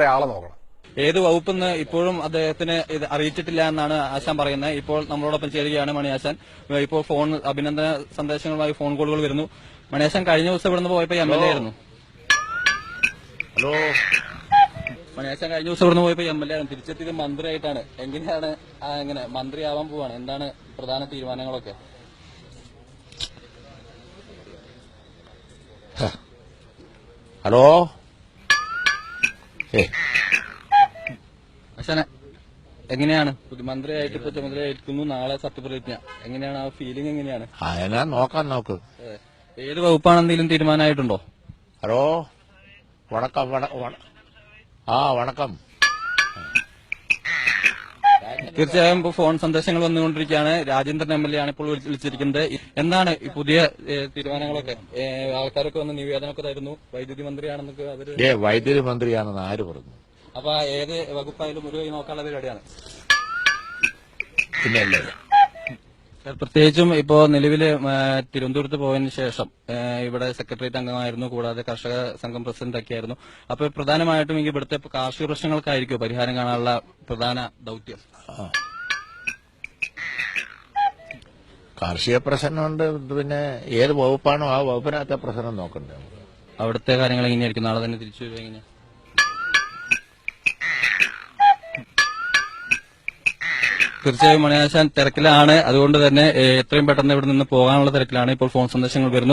ആളെ നോക്കണം. ഏത് വകുപ്പെന്ന് ഇപ്പോഴും അദ്ദേഹത്തിന് ഇത് അറിയിച്ചിട്ടില്ല എന്നാണ് ആശാൻ പറയുന്നത്. ഇപ്പോൾ നമ്മളോടൊപ്പം ചേരുകയാണ് മണിയാശാൻ. ഇപ്പോൾ ഫോൺ അഭിനന്ദന സന്ദേശങ്ങളുമായി ഫോൺ കോളുകൾ വരുന്നു. മണിയാശാൻ കഴിഞ്ഞ ദിവസം ഇവിടുന്ന് പോയപ്പോ MLA ആയിരുന്നു. ഹലോ, മണിയാശാൻ കഴിഞ്ഞ ദിവസം ഇവിടുന്ന് പോയപ്പോ MLA ആയിരുന്നു. തിരിച്ചെത്തിയത് മന്ത്രിയായിട്ടാണ്. എങ്ങനെയാണ് എങ്ങനെ മന്ത്രിയാവാൻ പോവാണ്? എന്താണ് പ്രധാന തീരുമാനങ്ങളൊക്കെ? ഹലോ, ആശാനെ എങ്ങനെയാണ് മന്ത്രിയായിട്ട് ഇപ്പൊ ചുമതലയേൽക്കുന്നു, നാളെ സത്യപ്രതിജ്ഞ, എങ്ങനെയാണ് ആ ഫീലിംഗ്? എങ്ങനെയാണ്? ഞാൻ നോക്കാം. നോക്ക്. ഏത് വകുപ്പാണ് എന്തെങ്കിലും തീരുമാനമായിട്ടുണ്ടോ? ഹലോ, വണക്കം. വണക്കം. തീർച്ചയായും ഇപ്പോൾ ഫോൺ സന്ദേശങ്ങൾ വന്നുകൊണ്ടിരിക്കുകയാണ്. രാജേന്ദ്രൻ MLA ആണ് ഇപ്പോൾ വിളിച്ചിരിക്കുന്നത്. എന്താണ് ഈ പുതിയ തീരുമാനങ്ങളൊക്കെ? ആൾക്കാരൊക്കെ വന്ന് നിവേദനമൊക്കെ തരുന്നു. വൈദ്യുതി മന്ത്രിയാണെന്നൊക്കെ അവര്. വൈദ്യുതി മന്ത്രിയാണെന്ന് ആര് പറഞ്ഞു? അപ്പൊ ഏത് വകുപ്പായാലും ഒരു കൈ നോക്കാനുള്ള പരിപാടിയാണ്. പിന്നല്ലേ, പ്രത്യേകിച്ചും ഇപ്പോ നിലവില് തിരുവനന്തപുരത്ത് പോയതിനു ശേഷം ഇവിടെ സെക്രട്ടേറിയറ്റ് അംഗമായിരുന്നു, കൂടാതെ കർഷക സംഘം പ്രസിഡന്റ് ഒക്കെയായിരുന്നു. അപ്പൊ പ്രധാനമായിട്ടും ഇവിടുത്തെ കാർഷിക പ്രശ്നങ്ങൾക്കായിരിക്കും പരിഹാരം കാണാനുള്ള പ്രധാന ദൌത്യം. കാർഷിക പ്രശ്നമുണ്ട്. പിന്നെ ഏത് വകുപ്പാണോ ആ വകുപ്പിനകത്തെ പ്രശ്നം നോക്കണ്ടേ? അവിടുത്തെ കാര്യങ്ങൾ എങ്ങനെയായിരിക്കും? നാളെ തന്നെ തിരിച്ചു വരുക എങ്ങനെയാ? തീർച്ചയായും മണിയാശാൻ തിരക്കിലാണ്. അതുകൊണ്ട് തന്നെ എത്രയും പെട്ടെന്ന് ഇവിടെ നിന്ന് പോകാനുള്ള തിരക്കിലാണ്. ഇപ്പോൾ ഫോൺ സന്ദേശങ്ങൾ വരുന്നു.